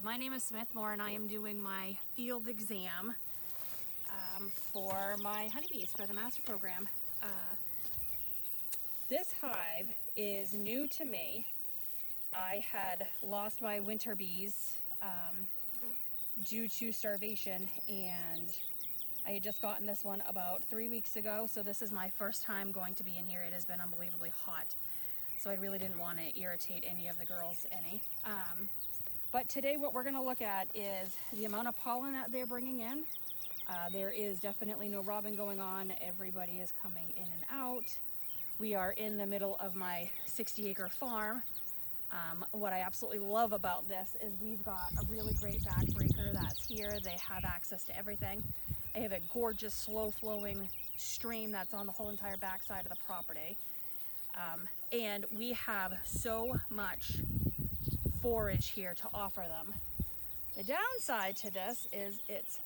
My name is Smith Moore and I am doing my field exam for my honeybees for the master program. This hive is new to me. I had lost my winter bees due to starvation, and I had just gotten this one about 3 weeks ago, so this is my first time going to be in here. It has been unbelievably hot, so I really didn't want to irritate any of the girls any. But today what we're going to look at is the amount of pollen that they're bringing in. There is definitely no robbing going on. Everybody is coming in and out. We are in the middle of my 60-acre farm. What I absolutely love about this is we've got a really great backbreaker that's here. They have access to everything. I have a gorgeous slow-flowing stream that's on the whole entire backside of the property. And we have so much forage here to offer them. The downside to this is it's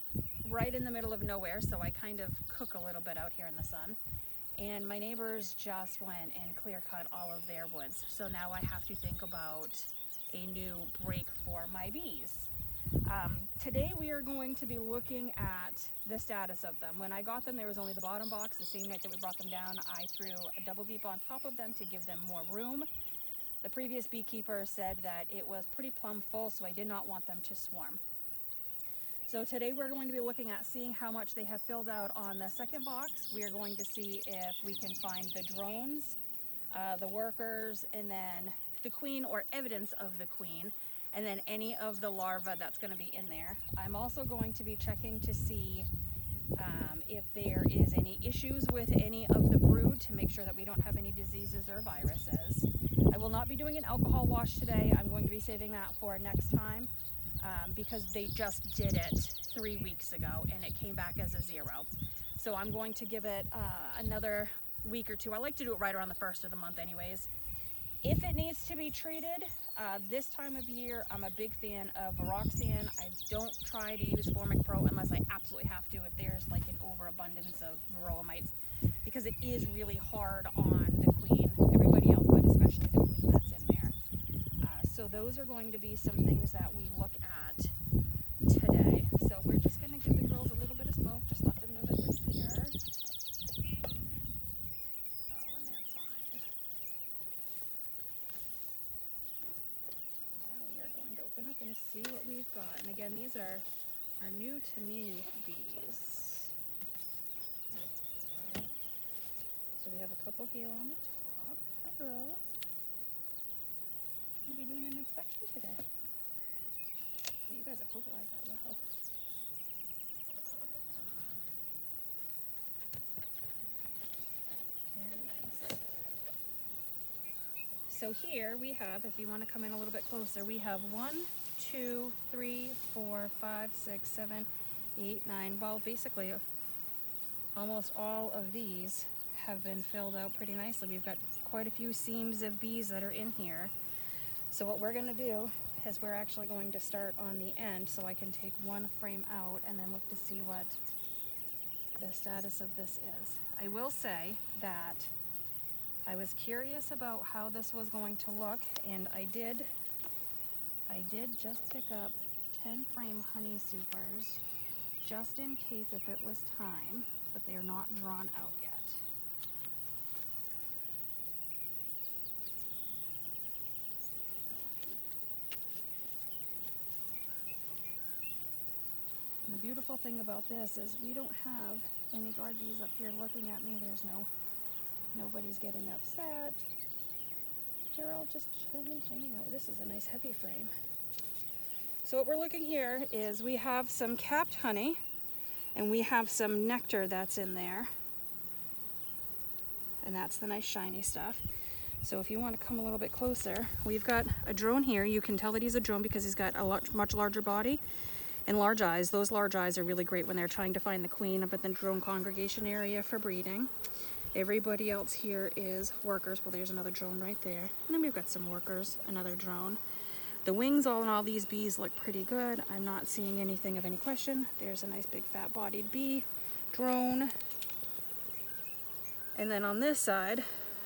right in the middle of nowhere, so I kind of cook a little bit out here in the sun. And my neighbors just went and clear cut all of their woods, so now I have to think about a new break for my bees. Today we are going to be looking at the status of them. When I got them, there was only the bottom box. The same night that we brought them down, I threw a double deep on top of them to give them more room. The previous beekeeper said that it was pretty plumb full, so I did not want them to swarm. So today we're going to be looking at seeing how much they have filled out on the second box. We are going to see if we can find the drones, the workers, and then the queen or evidence of the queen, and then any of the larvae that's going to be in there. I'm also going to be checking to see if there is any issues with any of the brood to make sure that we don't have any diseases or viruses. I will not be doing an alcohol wash today. I'm going to be saving that for next time because they just did it 3 weeks ago and it came back as a 0. So I'm going to give it another week or two. I like to do it right around the first of the month anyways. If it needs to be treated, this time of year, I'm a big fan of Varoxan. I don't try to use Formic Pro unless I absolutely have to, if there's like an overabundance of varroa mites, because it is really hard on the queen, everybody else, but especially the queen that's in there. So those are going to be some things that we look at today. So we're just going to give the girls a little bit of smoke, just let them know that we're here. Up and see what we've got. And again, these are new to me bees. So we have a couple here on the top. Hi girls. I'm going to be doing an inspection today. Well, you guys have vocalized that well. Very nice. So here we have, if you want to come in a little bit closer, we have 1, 2, 3, 4, 5, 6, 7, 8, 9. Well, basically, almost all of these have been filled out pretty nicely. We've got quite a few seams of bees that are in here. So what we're going to do is we're actually going to start on the end so I can take one frame out and then look to see what the status of this is. I will say that I was curious about how this was going to look, and I did just pick up 10 frame honey supers just in case if it was time, but they are not drawn out yet. And the beautiful thing about this is we don't have any guard bees up here looking at me. There's nobody's getting upset. They're all just chilling, hanging out. This is a nice heavy frame. So what we're looking here is we have some capped honey and we have some nectar that's in there. And that's the nice shiny stuff. So if you want to come a little bit closer, we've got a drone here. You can tell that he's a drone because he's got a much larger body and large eyes. Those large eyes are really great when they're trying to find the queen up at the drone congregation area for breeding. Everybody else here is workers. Well, there's another drone right there. And then we've got some workers, another drone. The wings all in all these bees look pretty good. I'm not seeing anything of any question. There's a nice big fat bodied bee, drone. And then on this side,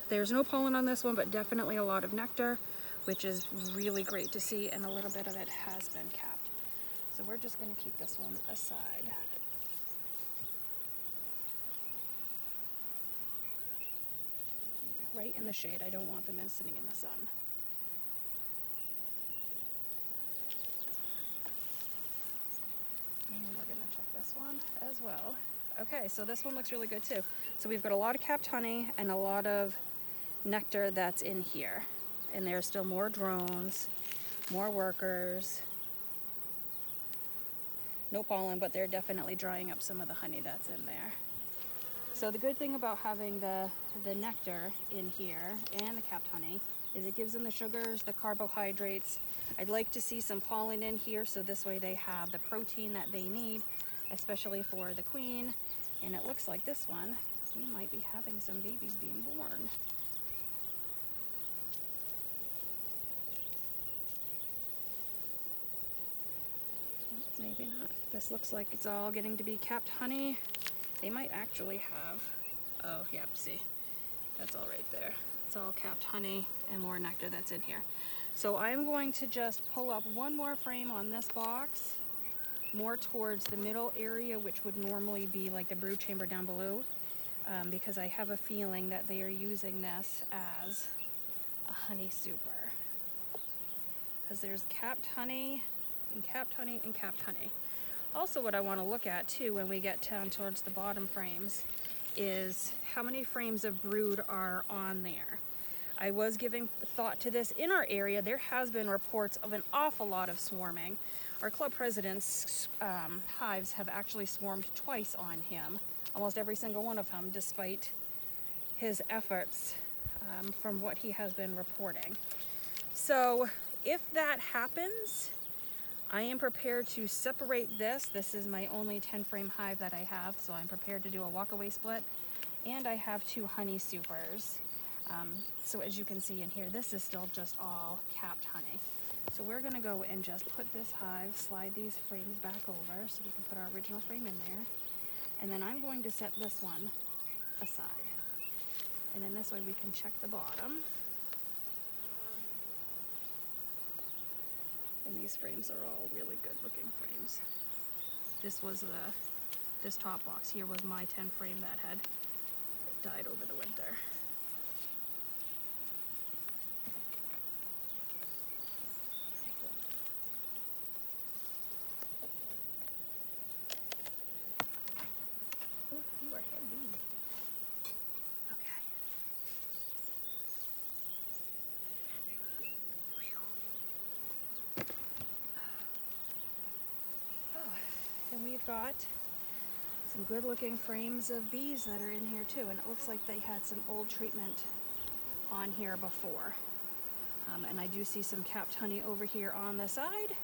there's no pollen on this one, but definitely a lot of nectar. which is really great to see, and a little bit of it has been capped. So we're just going to keep this one aside. Right in the shade. I don't want them sitting in the sun. And we're going to check this one as well. Okay, so this one looks really good too. So we've got a lot of capped honey and a lot of nectar that's in here. And there's still more drones, more workers. No pollen, but they're definitely drying up some of the honey that's in there. So the good thing about having the nectar in here and the capped honey is it gives them the sugars, the carbohydrates. I'd like to see some pollen in here so this way they have the protein that they need, especially for the queen. And it looks like this one, we might be having some babies being born. Maybe not. This looks like it's all getting to be capped honey. They might actually have, oh yeah, see, that's all right there. It's all capped honey and more nectar that's in here. So I'm going to just pull up one more frame on this box, more towards the middle area, which would normally be like the brood chamber down below, because I have a feeling that they are using this as a honey super. Because there's capped honey and capped honey and capped honey. Also, what I want to look at too when we get down towards the bottom frames is how many frames of brood are on there. I was giving thought to this in our area. There has been reports of an awful lot of swarming. Our club president's hives have actually swarmed twice on him, almost every single one of them, despite his efforts from what he has been reporting. So if that happens, I am prepared to separate this. This is my only 10 frame hive that I have, so I'm prepared to do a walkaway split. And I have 2 honey supers. So as you can see in here, this is still just all capped honey. So we're gonna go and just put this hive, slide these frames back over so we can put our original frame in there. And then I'm going to set this one aside. And then this way we can check the bottom. And these frames are all really good looking frames. This top box here was my 10 frame that had died over the winter. Oh, you are heavy. Okay. And we've got some good looking frames of bees that are in here too, and it looks like they had some old treatment on here before. And I do see some capped honey over here on the side,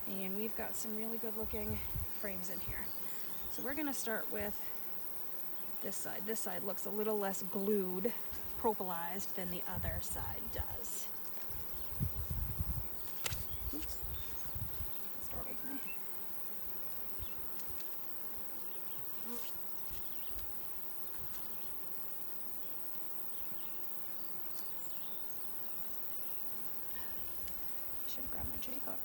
and we've got some really good looking frames in here. So we're gonna start with this side. This side looks a little less glued, propolized than the other side does. Oops, that startled me. Should grab my J-hook.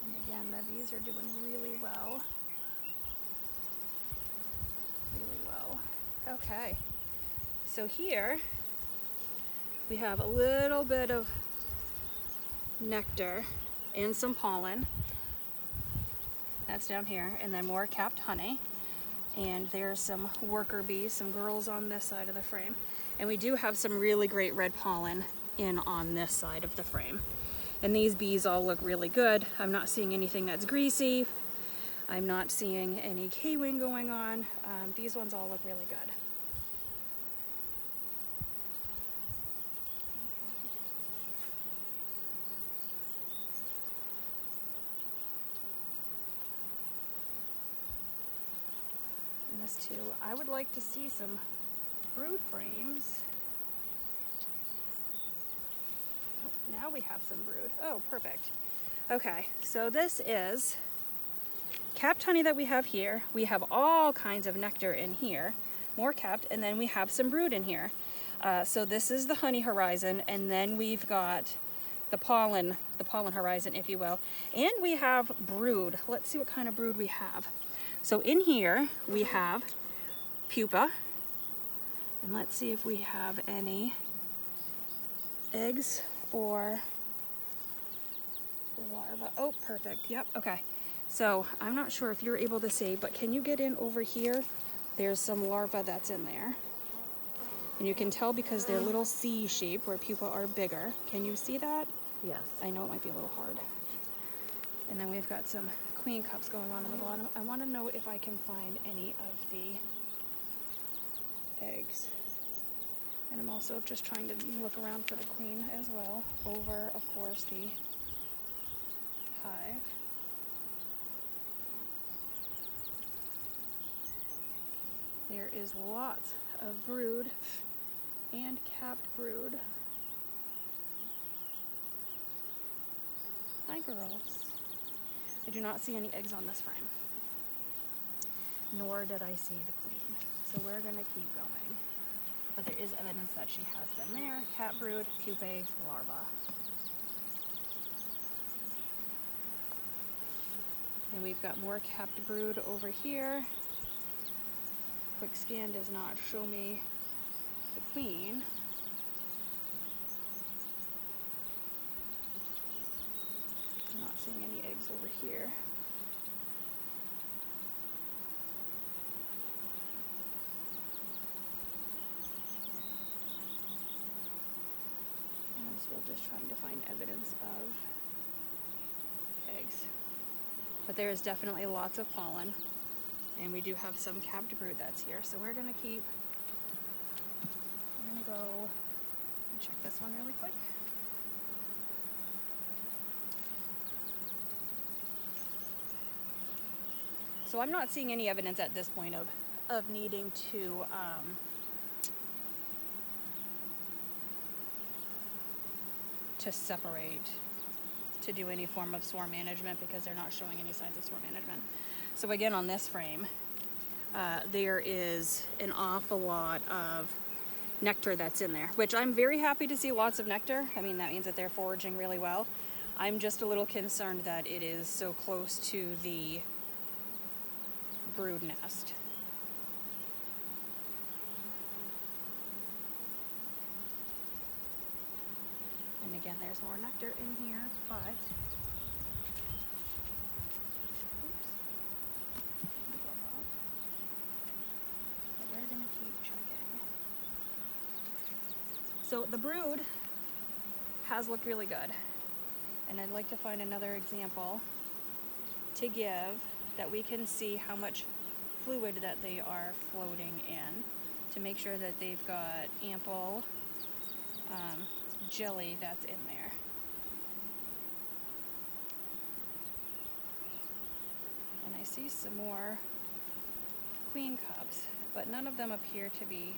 And again, the bees are doing really well. Really well. Okay. So here we have a little bit of nectar and some pollen. That's down here, and then more capped honey. And there's some worker bees, some girls on this side of the frame. And we do have some really great red pollen in on this side of the frame. And these bees all look really good. I'm not seeing anything that's greasy. I'm not seeing any K-wing going on. These ones all look really good. And this too, I would like to see some brood frames. Oh, now we have some brood. Oh, perfect. Okay, so this is capped honey that we have here. We have all kinds of nectar in here. more capped, and then we have some brood in here. So this is the honey horizon, and then we've got the pollen horizon, if you will. And we have brood. Let's see what kind of brood we have. So in here we have pupa, and let's see if we have any eggs or larva. Oh, perfect. Yep. Okay. So I'm not sure if you're able to see, but can you get in over here? There's some larva that's in there. And you can tell because they're little C shape where pupa are bigger. Can you see that? Yes. I know it might be a little hard. And then we've got some queen cups going on the bottom. I want to know if I can find any of the eggs. And I'm also just trying to look around for the queen as well, over, of course, the hive. There is lots of brood and capped brood. Hi, girls. I do not see any eggs on this frame, nor did I see the queen. So we're gonna keep going. But there is evidence that she has been there. Cat brood, pupae, larva. And we've got more capped brood over here. Quick scan does not show me the queen. I'm not seeing any eggs over here. And I'm still just trying to find evidence of eggs. But there is definitely lots of pollen. And we do have some capped brood that's here. So we're gonna go and check this one really quick. So I'm not seeing any evidence at this point of needing to separate, to do any form of swarm management, because they're not showing any signs of swarm management. So again, on this frame, there is an awful lot of nectar that's in there, which I'm very happy to see lots of nectar. I mean, that means that they're foraging really well. I'm just a little concerned that it is so close to the brood nest. And again, there's more nectar in here, but we're gonna keep checking. So the brood has looked really good, and I'd like to find another example to give that we can see how much fluid that they are floating in, to make sure that they've got ample jelly that's in there. And I see some more queen cups, but none of them appear to be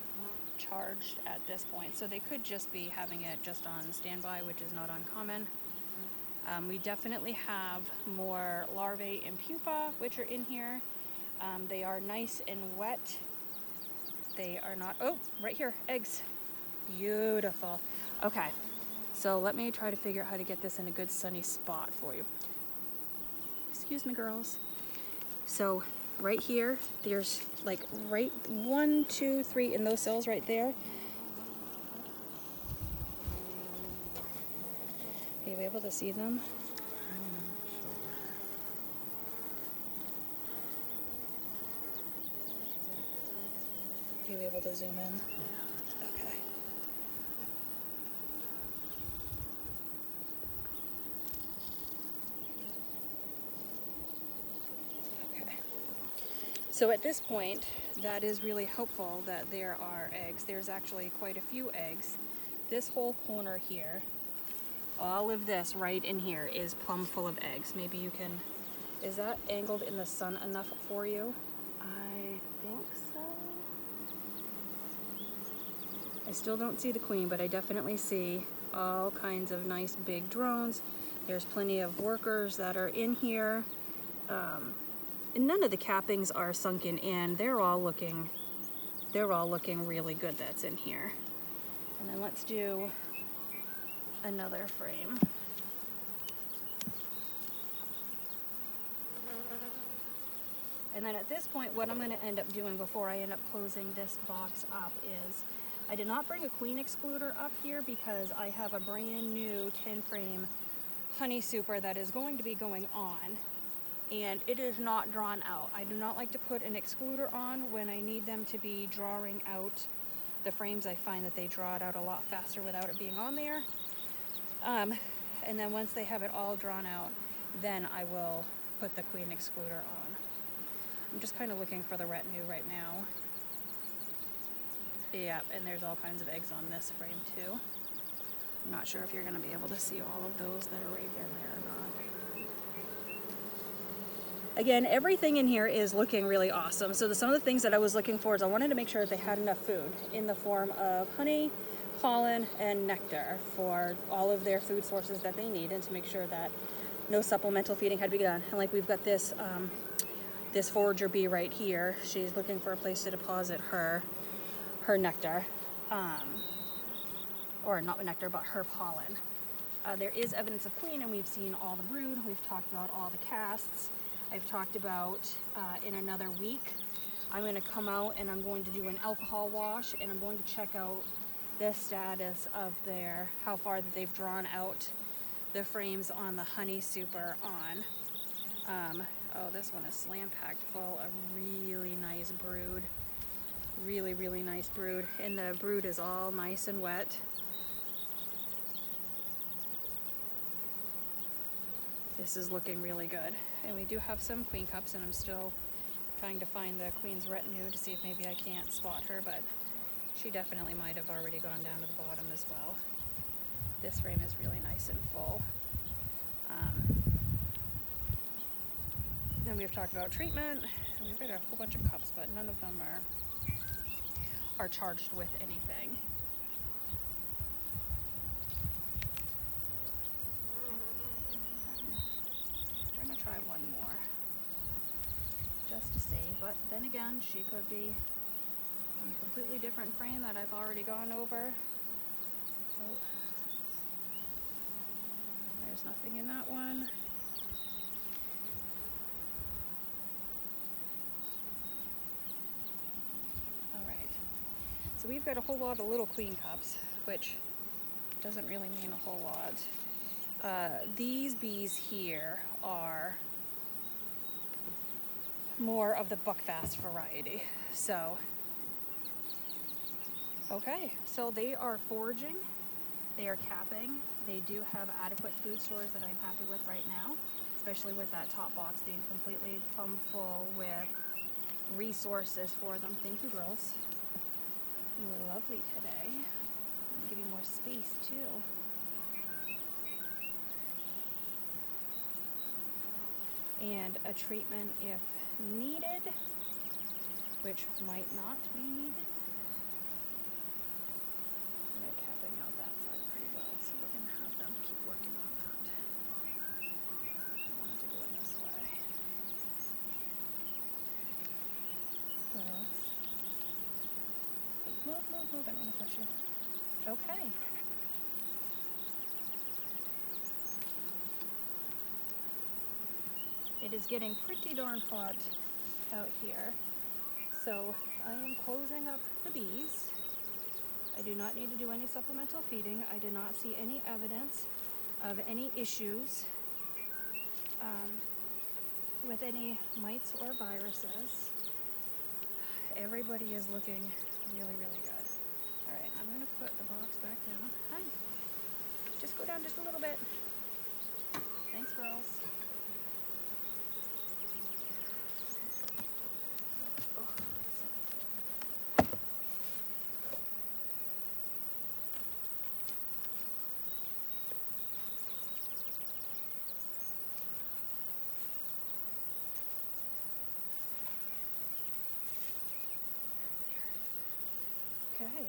charged at this point. So they could just be having it just on standby, which is not uncommon. We definitely have more larvae and pupa, which are in here. They are nice and wet. They are not, oh, right here, eggs. Beautiful. Okay, so let me try to figure out how to get this in a good sunny spot for you. Excuse me, girls. So right here, there's like right 1, 2, 3 in those cells right there. Are you able to see them? Are you able to zoom in? Okay. Okay. So at this point, that is really hopeful that there are eggs. There's actually quite a few eggs. This whole corner here, all of this right in here is plumb full of eggs. Maybe you can, is that angled in the sun enough for you? I think so. I still don't see the queen, but I definitely see all kinds of nice big drones. There's plenty of workers that are in here. And none of the cappings are sunken in. They're all looking they're all looking really good that's in here. And then let's do another frame. And then at this point, what I'm going to end up doing before I end up closing this box up is, I did not bring a queen excluder up here because I have a brand new 10 frame honey super that is going to be going on, and it is not drawn out. I do not like to put an excluder on when I need them to be drawing out the frames. I find that they draw it out a lot faster without it being on there. And then once they have it all drawn out, then I will put the queen excluder on. I'm just kind of looking for the retinue right now. Yeah, and there's all kinds of eggs on this frame too. I'm not sure if you're going to be able to see all of those that are right in there or not. Again, everything in here is looking really awesome. So some of the things that I was looking for is I wanted to make sure that they had enough food in the form of honey, pollen, and nectar for all of their food sources that they need, and to make sure that no supplemental feeding had to be done. And like we've got this this forager bee right here. She's looking for a place to deposit her nectar, or not nectar, but her pollen. There is evidence of queen, and we've seen all the brood. We've talked about all the casts. I've talked about in another week, I'm going to come out and I'm going to do an alcohol wash, and I'm going to check out the status of how far that they've drawn out the frames on the honey super on. Oh, this one is slam packed full of really nice brood. Really, really nice brood. And the brood is all nice and wet. This is looking really good. And we do have some queen cups, and I'm still trying to find the queen's retinue to see if maybe I can't spot her, but she definitely might have already gone down to the bottom as well. This frame is really nice and full. Then we've talked about treatment. We've got a whole bunch of cups, but none of them are charged with anything. We're gonna try one more, just to see. But then again, she could be in a completely different frame that I've already gone over. Oh, there's nothing in that one. So we've got a whole lot of little queen cups, which doesn't really mean a whole lot. These bees here are more of the buckfast variety. So, okay, so they are foraging, they are capping, they do have adequate food stores that I'm happy with right now, especially with that top box being completely plumb full with resources for them. Thank you, girls. You were lovely today. I'll give you more space too. And a treatment if needed, which might not be needed. They're capping out that side pretty well, so we're going to have them keep working on that. I wanted to go in this way. Girls. Move, move, move. I don't want to push you. Okay. It is getting pretty darn hot out here. So I am closing up the bees. I do not need to do any supplemental feeding. I did not see any evidence of any issues with any mites or viruses. Everybody is looking really, really good. All right, I'm going to put the box back down. Hi. Just go down just a little bit. Thanks, girls. Okay.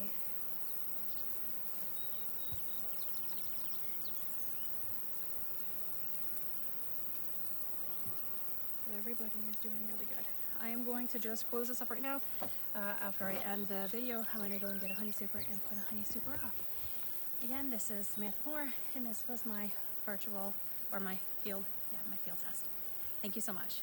So everybody is doing really good. I am going to just close this up right now. After I end the video, I'm going to go and get a honey super and put a honey super off. Again, this is Samantha Moore, and this was my virtual, or my field test. Thank you so much.